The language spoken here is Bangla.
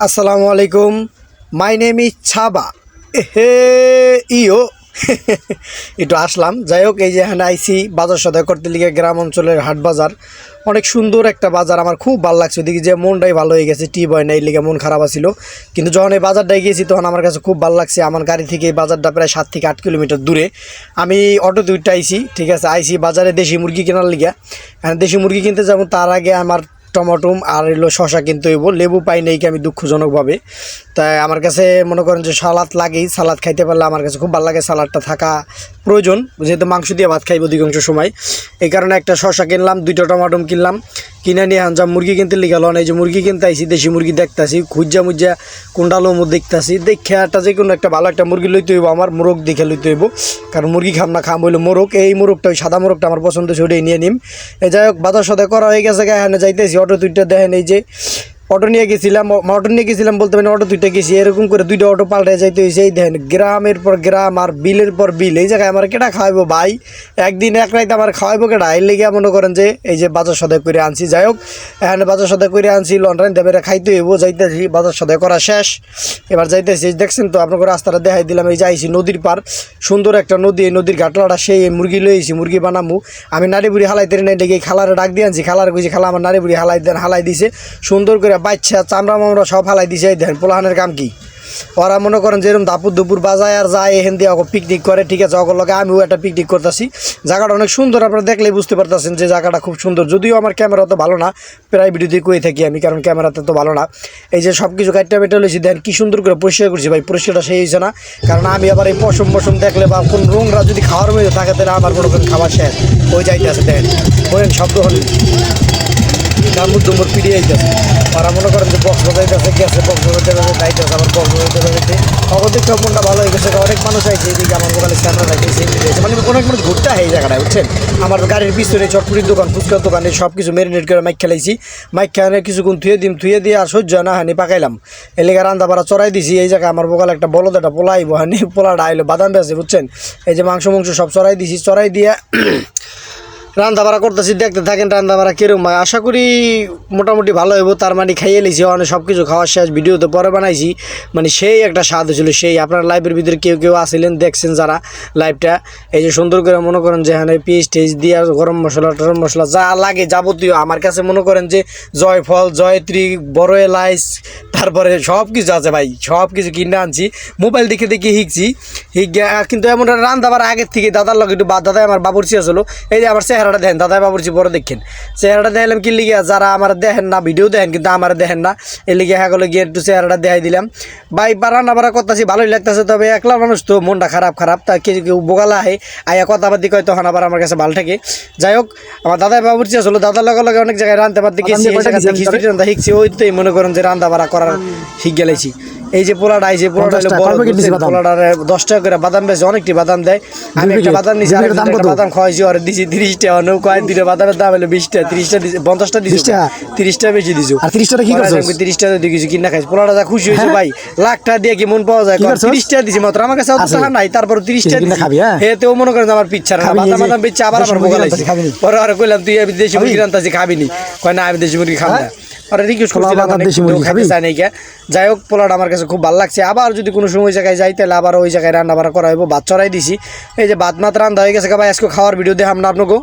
আসসালামু আলাইকুম। My name is Chhaba. Hey ইও একটু আসলাম। যাই হোক, এই যে এখানে আইসি বাজার সদাই করতে লিগে গ্রাম অঞ্চলের হাট বাজার, অনেক সুন্দর একটা বাজার। আমার খুব ভালো লাগছে, ওদিকে যে মনটাই ভালো হয়ে গেছে। টি বয় না, এই লিগে মন খারাপ ছিল, কিন্তু যখন এই বাজারটায় গিয়েছি তখন আমার কাছে খুব ভালো লাগছে। আমার গাড়ি থেকে এই বাজারটা প্রায় 7 থেকে 8 কিলোমিটার দূরে। আমি অটো দুইটা আইসি, ঠিক আছে, আইসি বাজারে দেশি মুরগি কেনার লিগে। দেশি মুরগি কিনতে যাবো, তার আগে আমার টমাটোম আর এলো শশা কিনতে হইব। লেবু পাই নাই কি আমি দুঃখজনকভাবে। তাই আমার কাছে মনে করেন যে সালাদ লাগেই, সালাদ খাইতে পারলে আমার কাছে খুব ভালো লাগে। সালাদটা থাকা প্রয়োজন, যেহেতু মাংস দিয়ে ভাত খাইব অধিকাংশ সময়। এই কারণে একটা শশা কিনলাম, 2টা টমাটোম কিনলাম। কিনে নিয়ে যা মুরগি কিনতে লিগাল, এই যে মুরগি কিনতে আইসি, দেশি মুরগি দেখতেছি, খুঁজা মুজা কুন্ডালো দেখতেছি। দেখে একটা যে কোনো একটা ভালো একটা মুরগি লইতে হইব, আমার মোরগ দেখে লইতে হইব, কারণ মুরগি খাম হইলো মোরগ। এই মোরগটা, ওই সাদা মোরগটা আমার পছন্দ, সেটাই নিয়ে নিম। যাই হোক, বাজার সদাই করা হয়ে গেছে। এখানে যাইতেছি, অটো দুইটা দেখেন, এই যে অটো নিয়ে গেছিলাম, বলতে পারেন অটো দুইটা গেছি। এরকম করে 2টা অটো পাল্টায় যাইতে হয়েছে। এই দেখেন, গ্রামের পর গ্রাম আর বিলের পর বিল। এই জায়গায় আমার কেটা খাওয়াইবো ভাই? একদিন এক রাইতে আমার খাওয়াইবো কেটা? এর লেগে মনে করেন যে এই যে বাজার সদাই করে আনছি। যাই হোক, এখানে বাজার সদাই করে আনছি, লন্ডন দেবেরা খাইতে হইব। যাইতেছি, বাজার সদাই করা শেষ, এবার যাইতেছি। দেখছেন তো, আপনাকে রাস্তাটা দেখাই দিলাম। এই যাইছি নদীর পার, সুন্দর একটা নদী। এই নদীর ঘাটলাটা সেই মুরগি লইছি, মুরগি বানামু। আমি নাড়ি বুড়ি হালাইতে নাই, ডেকে খালারে ডাক দিয়ে আনছি। খালার কইছি, খালা আমার নাড়ি বুড়ি হালাই দিছে, সুন্দর করে বাচ্চা চামড়া মামড়া সব হালাই দিছে। এই দেখেন পোলাহানের কাম কি। ওরা মনে করেন যেরকম দাপুর দুপুর বাজায় আর যায়, এখান দিয়ে পিকনিক করে, ঠিক আছে। অগর লগে আমিও একটা পিকনিক করতেছি। জায়গাটা অনেক সুন্দর, আপনারা দেখলেই বুঝতে পারতেছেন যে জায়গাটা খুব সুন্দর। যদিও আমার ক্যামেরা তো ভালো না, প্রায় ভিডিওতে কয়ে থাকি আমি, কারণ ক্যামেরাতে তো ভালো না। এই যে সব কিছু কাটটা মেটে লইছি, দেখেন কি সুন্দর করে পরিষ্কার করছি ভাই। পরিষ্কারটা সেই হয়েছে না, কারণ আমি আবার এই পশম দেখলে বা কোন রোংরা যদি খাওয়ার মধ্যে থাকে, তাহলে আমার কোনো খাবার শেষ ওই যাইতে আছে। দেখেন বলেন, শব্দ হল ডাম্বুর ডুম্বুর পিড়িয়ে যাইতেছে। ওরা মনে করেন যে বক্স বাজাইতেছে, গেছে বক্স বাজাইতে যাইতেছে, আবার বক্স বাজাইতে অগদিক সব মনটা ভালো হয়ে গেছে। অনেক মানুষ আইছে এদিকে, আমার মোবাইলে ক্যামেরা রাখতেছে, মানে অনেক মানুষ ঘুরতে হয় এই জায়গাটায়, বুঝছেন। আমার গাড়ির পিছনে চটপুরির দোকান, ফুচকার দোকানে সব কিছু ম্যারিনেট করে মাইক খেলাইছি। মাইক খেয়ে কিছুক্ষণ থুয়ে দিয়ে আর সহ্য না হানি পাকাইলাম। এলাকা রান্না বাড়া চড়াই দিছি। এই জায়গায় আমার বোকাল একটা বলদ একটা পোলাইব, হানি পোলাটা আইলো বাদাম বেছে, বুঝছেন। এই যে মাংস সব চড়াই দিছি, চড়াই দিয়ে রান্না বাড়া করতেছি। দেখতে থাকেন রান্না বাড়া কিরকম হয়। আশা করি মোটামুটি ভালো হইব। তার মানে খাইয়ে লিছি, অনেক সব কিছু খাওয়ার শেষ। ভিডিও তো পরে বানাইছি, মানে সেই একটা স্বাদ হয়েছিল সেই। আপনারা লাইভের ভিতরে কেউ আসছিলেন, দেখছেন যারা লাইভটা। এই যে সুন্দর করে মনে করেন যে এখানে পেস্ট দিয়ে গরম মশলা টরম মশলা যা লাগে যাবতীয়, আমার কাছে মনে করেন যে জয়ফল, জয়ত্রী, বড় এলাইচ, তারপরে সব কিছু আছে ভাই। সব কিছু কিনে আনছি, মোবাইল দেখে শিখছি। কিন্তু এমন রান্না বাড়া আগের থেকে দাদার লগে একটু দাদাই আমার বাবুর্চি আসলো। এই যে আমার চেহারাটা দেখেন, দাদাই বাবুর্চি বড় দেখেন। চেহারাটা দেখলাম কি লিগে, যারা আমার দেখেন না, ভিডিও দেখেন কিন্তু আমার দেখেন না, এই লিগে হ্যাঁ গিয়ে একটু চেহারাটা দেখাই দিলাম ভাই। রান্না বাড়া করতেছি, ভালোই লাগতেছে। তবে একলা মানুষ তো, মনটা খারাপ তা কেউ বোগালা আহে আয়া কথাবার্তি কয়, তখন আবার আমার কাছে ভালো থাকে। যাই হোক, আমার দাদাই বাবুর্চি আসলো, দাদার লগে অনেক জায়গায় রান্না বাড়তে গেছি, খিচুড়ি রান্না শিখছি। ওইতেই মনে করেন যে রান্না বাড়া করার শিখ গেলেছি। এই যে পোলাটা আইছে, পোলাটার 10 টাকা করে বাদাম বেছে, অনেকটি বাদাম দেয়। আমি একটা বাদাম নিয়েছি, আর বাদাম খাওয়াইছি, আর দিছি 30 টাকা। অনেক কয়েক 2টা বাদামের দাম হলো 20 টাকা, 30 টাকা 50 টাকা দিছি, 30 টাকা বেশি দিছো। আর 30 টাকা কি করছো? 30 টাকা দিয়ে কিছু কিনা খাইছি। পোলাটা যা খুশি হয়েছে ভাই, লাখ টাকা দিয়ে কি মন পাওয়া যায়? 30 টাকা দিছি মাত্র, আমার কাছে অত টাকা নাই, তারপর 30 টাকা দিছি। হেতেও মনে করেন আমার পিচ্ছা না, বাদাম বেচছে, আবার আমার ভোগ লাগছে। পরে আর কইলাম, তুই দেশি মুরগি রান্তাছি খাবিনি? কয় না, আমি দেশি মুরগি খাবো না। যাই হোক, পোলাটা আমার কাছে খুব ভালো লাগছে। আবার যদি কোনো সময় জায়গায় যাই, তাহলে আবার ওই জায়গায় রান্না বাড়া করা হইব। ভাত চড়াই দিছি। এই যে ভাত মাত রান্না হয়ে গেছে ভাই। আজকে খাওয়ার ভিডিও দেখাম না আপনাকে।